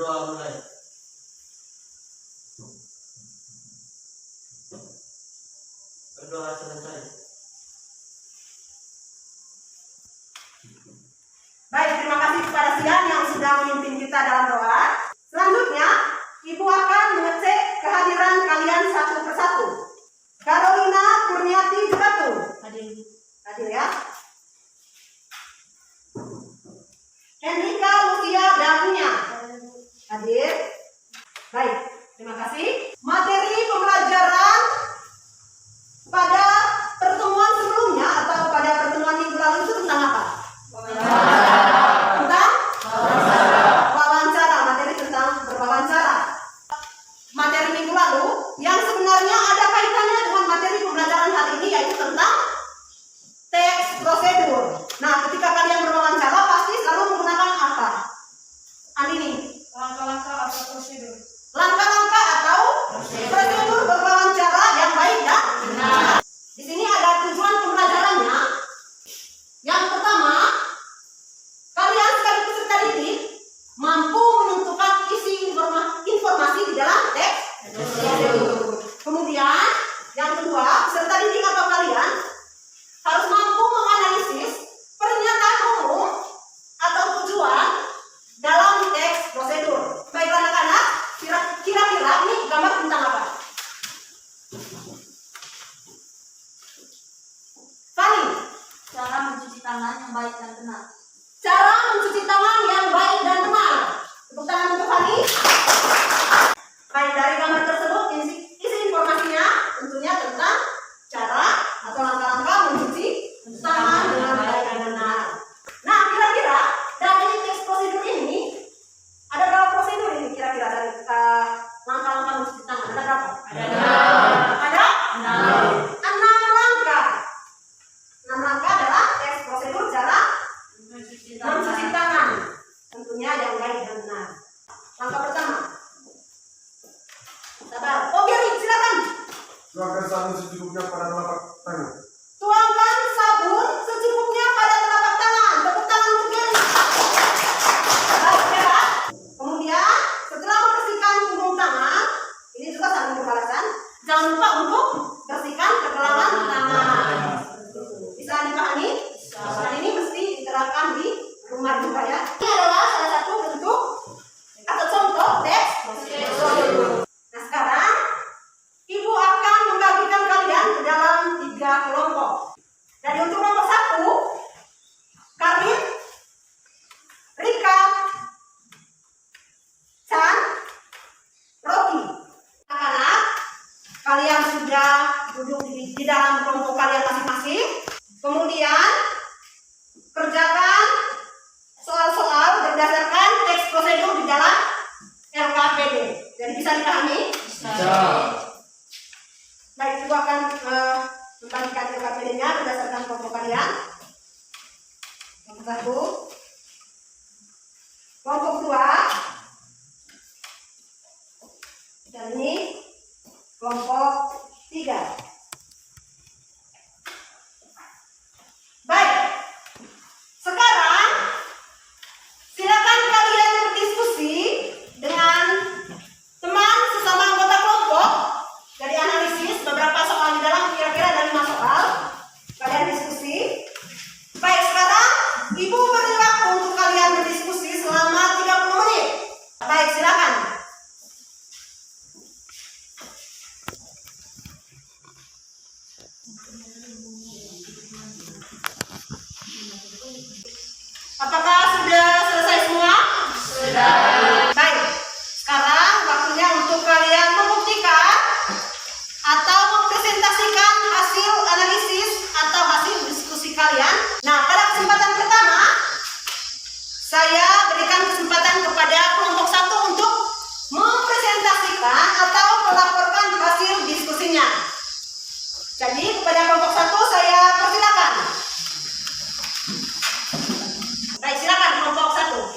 berdoa mulai. Berdoa selesai. Baik, terima kasih kepada Sian yang sudah memimpin kita dalam doa. Selanjutnya, Ibu akan mengecek kehadiran kalian satu persatu. Carolina Kurniati Jekatu. Hadir ya. Hendrika Lucia Dapunya. Hadir. Baik, terima kasih. Materi pembelajaran pada pertemuan sebelumnya atau pada pertemuan minggu lalu itu tentang apa? Tentang wawancara. Materi tentang berwawancara. Materi minggu lalu yang sebenarnya ada kaitannya dengan materi pembelajaran hari ini, yaitu tentang teks prosedur. Nah, ketika kalian berwawancara pasti selalu menggunakan apa? Andini, langkah-langkah atau prosedur? Langkah-langkah atau prosedur berwawancara yang baik dan benar. Di sini ada tujuan pembelajarannya. Yang pertama, kalian sebagai peserta didik mampu menentukan isi informasi di dalam teks prosedur. Kemudian, yang kedua, peserta didik atau kalian harus mampu menganalisis pernyataan umum atau tujuan dalam teks prosedur. Baik anak-anak, kira-kira ini gambar tentang apa? Fani, Cara mencuci tangan yang baik dan benar. cara mencuci tangan yang baik dan benar. Tepuk tangan untuk Fani. Baik, dari gambar tersebut isi informasinya tentunya tentang cara atau langkah-langkah mencuci tangan dengan baik dan benar. Nah, kira-kira dari teks prosedur ini ada berapa prosedur ini kira-kira dari langkah-langkah mencuci tangan? Ada berapa? Ada 6 langkah. 6 langkah adalah teks prosedur cara mencuci tangan. Tentunya yang baik dan benar. Langkah pertama. Sabar. Oh, Gary, silakan. Tuangkan sabun secukupnya pada telapak tangan. Tuangkan sabun secukupnya pada telapak tangan. Tepuk tangan untuk Gary. Baik, ya. Kemudian, setelah membersihkan punggung tangan, ini juga saling berbalasan. Jangan lupa untuk bersihkan pergelangan tangan. Bisa dipahami? Dan ini mesti diterapkan di rumah juga ya. Ini adalah salah satu bentuk atau contoh teks prosedur. Nah, sekarang Ibu akan membagikan kalian ke dalam 3 kelompok. Jadi untuk kelompok 1, Karin, Rika, Chan, Rocky. Anak-anak, kalian sudah duduk di dalam kelompok kalian masing-masing. Kemudian kerjakan soal-soal berdasarkan teks prosedur di dalam LKPD. Jadi bisa dipahami? Baik, Ibu akan membagikan LKPD-nya berdasarkan kelompok kalian. Kelompok 1, kelompok 2, dan ini kelompok 3. Baik, sekarang silakan kalian berdiskusi dengan teman sesama anggota kelompok. Jadi analisis beberapa soal di dalam, kira-kira ada 5 soal. Kalian diskusi. Baik, sekarang Ibu beri waktu untuk kalian berdiskusi selama 30 menit. Baik, silakan. Apakah sudah selesai semua? Sudah. Baik, sekarang waktunya untuk kalian membuktikan atau mempresentasikan hasil analisis atau hasil diskusi kalian. Nah, pada kesempatan pertama, saya berikan kesempatan kepada kelompok 1 untuk mempresentasikan atau melaporkan hasil diskusinya. Jadi, kepada kelompok 1 saya persilakan. Baik, silakan kelompok 1.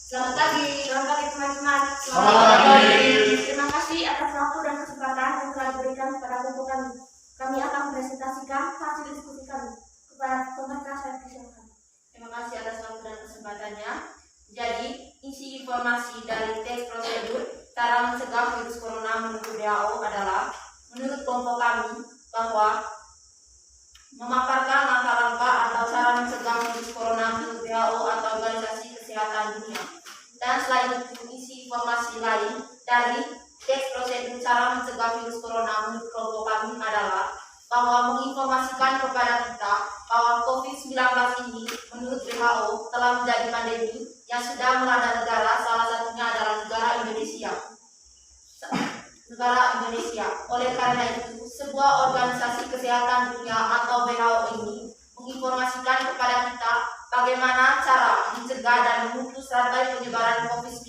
Selamat pagi teman-teman. Selamat pagi. Terima kasih atas waktu dan kesempatan yang telah diberikan kepada kelompok kami. Kami akan mempresentasikan hasil diskusi kami kepada peserta. Saya persilakan. Terima kasih atas waktu dan kesempatannya. Jadi isi informasi dari teks prosedur cara mencegah virus corona menurut WHO adalah, menurut kelompok kami, bahwa memaparkan langkah-langkah atau cara mencegah virus corona menurut WHO atau Organisasi Kesehatan Dunia. Dan selain itu, isi informasi lain dari teks prosedur cara mencegah virus corona menurut kelompok kami adalah bahwa menginformasikan kepada kita bahwa COVID-19 ini menurut WHO telah menjadi pandemi yang sudah melanda negara, salah satunya adalah negara Indonesia. Oleh karena itu, sebuah organisasi kesehatan dunia atau WHO ini menginformasikan kepada kita bagaimana cara mencegah dan memutus rantai penyebaran COVID-19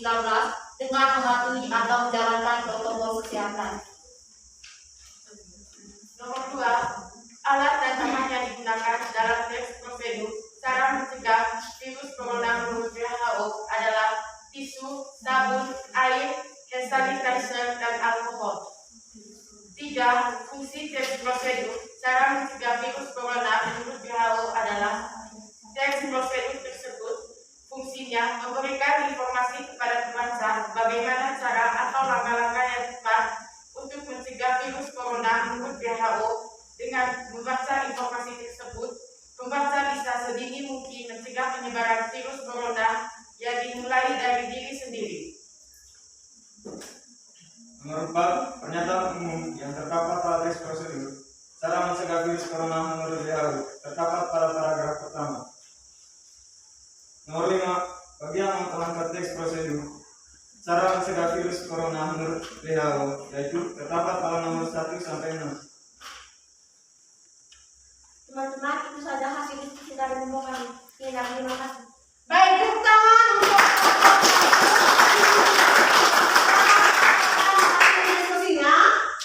dengan mematuhi atau menjalankan protokol kesehatan. Nomor 2, alat dan bahan yang digunakan dalam teks prosedur cara mencegah virus corona menurut WHO adalah tisu, sabun, air, hand sanitizer, dan alkohol. 3. Fungsi teks prosedur cara mencegah virus corona menurut WHO adalah teks prosedur tersebut fungsinya memberikan informasi kepada pembaca bagaimana cara atau langkah-langkah yang tepat untuk mencegah virus corona menurut WHO. Dengan membaca informasi tersebut, pembaca bisa sedini mungkin mencegah penyebaran virus corona yang dimulai dari diri sendiri. Nomor 4, pernyataan umum yang terdapat pada teks prosedur cara mencegah virus corona menurut WHO terdapat pada paragraf pertama. Nomor 5, bagi yang melanggar teks prosedur cara mencegah virus corona menurut WHO, yaitu terdapat pada nomor 1 sampai 6. Teman-teman, itu saja hasil diskusi dari kelompok kami. Terima kasih. Baik, tepuk tangan untuk diskusinya.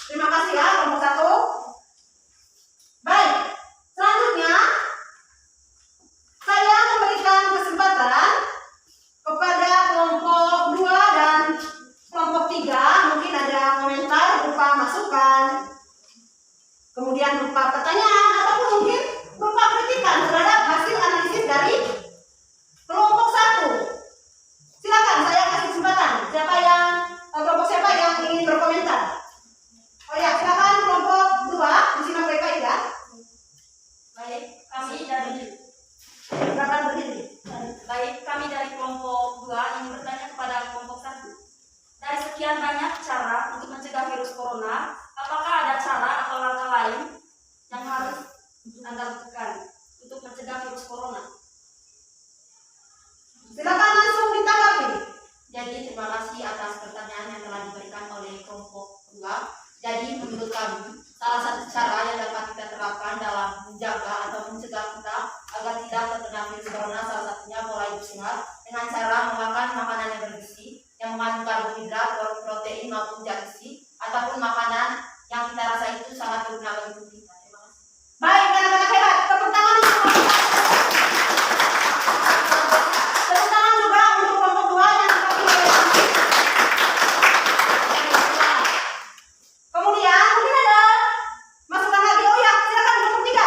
Terima kasih ya kelompok 1. Baik, selanjutnya saya memberikan kesempatan kepada kelompok 2 dan kelompok 3. Mungkin ada komentar berupa masukan, kemudian berupa pertanyaan, ataupun mungkin berupa kritikan terhadap hasil analisis dari kelompok 1. Silakan, saya kasih kesempatan. Kelompok siapa yang ingin berkomentar? Oh ya, silakan kelompok 2. Di sini mereka ya. Baik, kami dari Silakan berdiri. kami dari kelompok 2 ingin bertanya kepada kelompok 1. Dari sekian banyak cara untuk mencegah virus corona, apakah ada cara atau langkah lain yang harus Anda lakukan untuk mencegah virus corona? Silakan langsung ditanggapi. Jadi terima kasih atas pertanyaan yang telah diberikan oleh kelompok 2. Jadi menurut kami, salah satu cara yang dapat kita terapkan dalam menjaga atau mencegah kita agar tidak terkena virus corona salah satunya pola hidup sehat dengan cara memakan makanan yang bergizi, yang mengandung karbohidrat, protein maupun zat gizi, ataupun makanan yang kita rasa itu sangat berguna bagi tubuh kita. Terima kasih. Baik, anak-anak hebat. Tepuk tangan untuk tepuk tangan juga untuk kelompok 2 yang terpilih. Kemudian mungkin ada masukan lagi. Oh ya, silakan kelompok 3.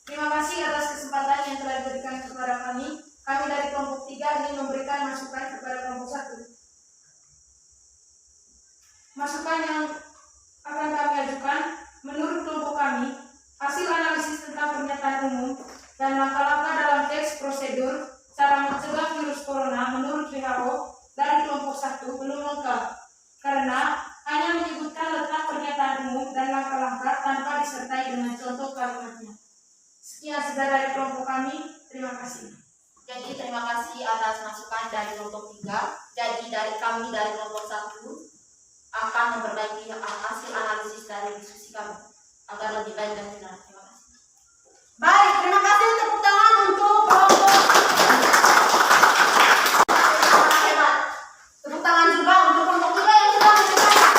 Terima kasih atas kesempatan yang telah diberikan kepada kami. Kami dari kelompok 3 ingin memberikan masukan kepada kelompok 1. Masukan yang akan kami ajukan, menurut kelompok kami, hasil analisis tentang pernyataan umum dan langkah-langkah dalam teks prosedur cara mencegah virus corona menurut WHO dari kelompok 1 belum lengkap, karena hanya menyebutkan letak pernyataan umum dan langkah-langkah tanpa disertai dengan contoh kalimatnya. Sekian sudah dari kelompok kami. Terima kasih. Jadi terima kasih atas masukan dari kelompok 3. Jadi dari kami dari kelompok 1 akan memperbaiki hasil analisis dari diskusi kami agar lebih baik dan benar. Terima kasih. Baik, terima kasih. Tepuk tangan untuk kelompok. Hebat. Tepuk tangan juga untuk kelompok 3 yang sudah memberikan.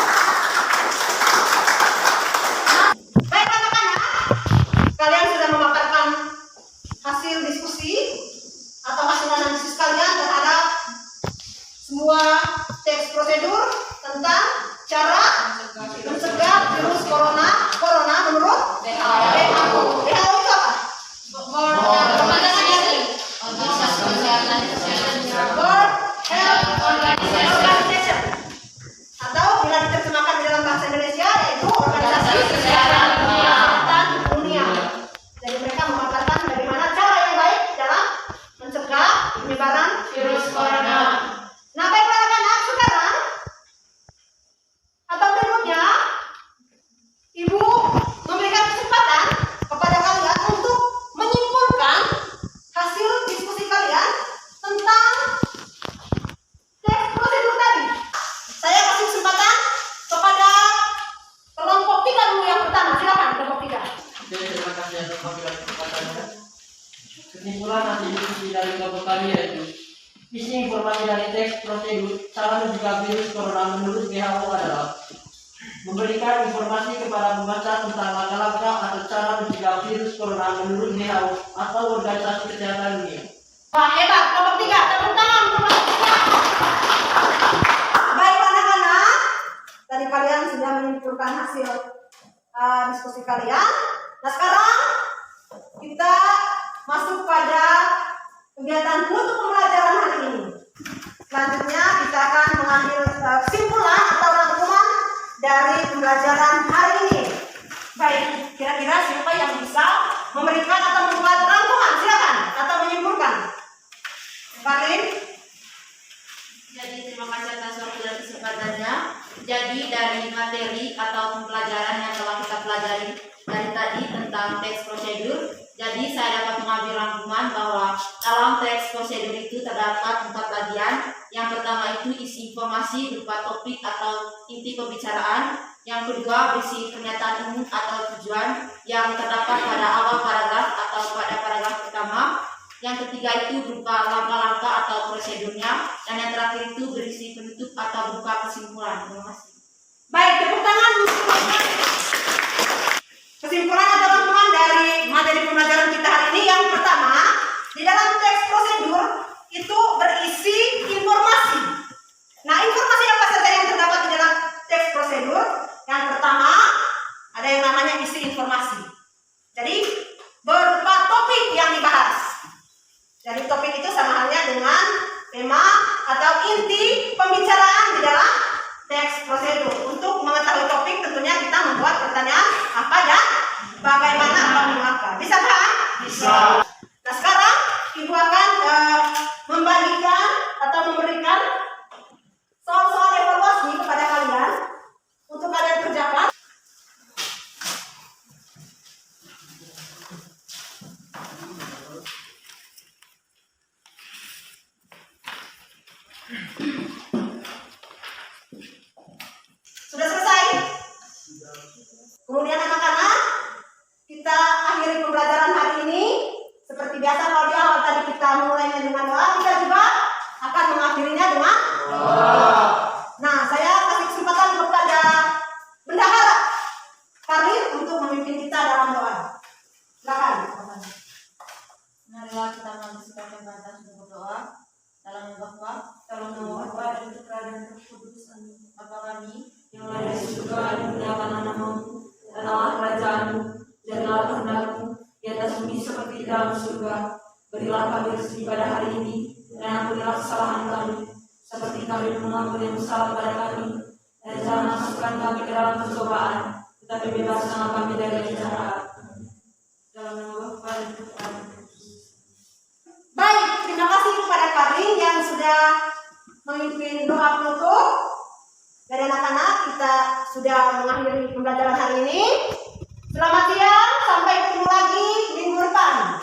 Baik anak-anak, kalian sudah memaparkan hasil diskusi atau hasil analisis kalian terhadap semua teks prosedur tentang cara mencegah virus corona menurut WHO. WHO itu apa? Organisasi Kesehatan hasil diskusi dari kelompok kami yaitu isi informasi dari teks prosedur cara mencegah virus corona menurut WHO adalah memberikan informasi kepada pembaca tentang langkah-langkah atau cara mencegah virus corona menurut WHO atau Organisasi Kesehatan Dunia. Wah, hebat. Kelompok 3, tepuk tangan kelompok 3. Baik anak-anak, tadi kalian sudah menyimpulkan hasil diskusi kalian. Nah, sekarang kita masuk pada kegiatan penutup pembelajaran hari ini. Selanjutnya kita akan mengambil kesimpulan atau rangkuman dari pembelajaran hari ini. Baik, kira-kira siapa yang bisa memberikan atau membuat rangkuman? Silakan, atau menyimpulkan. Karin. Jadi terima kasih atas waktu dan kesempatannya. Jadi dari materi atau pembelajaran yang telah kita pelajari dari tadi tentang teks prosedur, jadi saya dapat mengambil rangkuman bahwa dalam teks prosedur itu terdapat 4 bagian. Yang pertama itu isi informasi berupa topik atau inti pembicaraan. Yang kedua berisi pernyataan umum atau tujuan yang terdapat pada awal paragraf atau pada paragraf pertama. Yang ketiga itu berupa langkah-langkah atau prosedurnya, dan yang terakhir itu berisi penutup atau berupa kesimpulan. Terima kasih. Baik, tepuk tangan. Kesimpulan atau rangkuman dari materi pembelajaran kita hari ini. Yang pertama, di dalam teks prosedur itu berisi informasi. Nah, informasi apa saja yang terdapat di dalam teks prosedur? Yang pertama, ada yang namanya isi informasi. Jadi, berupa topik yang dibahas. Jadi topik itu sama halnya dengan tema atau inti pembicaraan di dalam teks prosedur. Untuk mengetahui topik tentunya kita membuat pertanyaan apa dan bagaimana atau mengapa. Bisa kan? Bisa. Nah, sekarang Ibu akan membagikan atau memberikan soal-soal evaluasi kepada kalian untuk kalian kerjakan. Sudah selesai? Kemudian anak-anak, kita akhiri pembelajaran hari ini. Seperti biasa kalau di awal tadi kita mulainya dengan doa, kita juga akan mengakhirinya dengan doa. Nah, saya kasih kesempatan kepada bendahara Karin untuk memimpin kita dalam doa. Silakan. Marilah kita mengucapkan batas untuk berdoa. Dalam Bapa, Dalam nama Bapa dan Putra dan Roh Kudus. Amin. Bapa kami Yang ada di surga, dimuliakan namamu, datanglah kerajaanmu, jadilah kehendakmu di atas bumi seperti di dalam surga. Berilah kami rezeki pada hari ini, dan ampunilah kesalahan kami, seperti kami mengampuni yang bersalah pada kami. Dan jangan masukkan kami ke dalam percobaan, tetapi bebaskanlah kami dari yang jahat. Dalam nama Bapa dan Putra dan Roh Kudus. Baik, terima kasih kepada Karin yang sudah memimpin doa penutup. Dari anak-anak kita sudah mengakhiri pembelajaran hari ini. Selamat siang, sampai ketemu lagi minggu depan.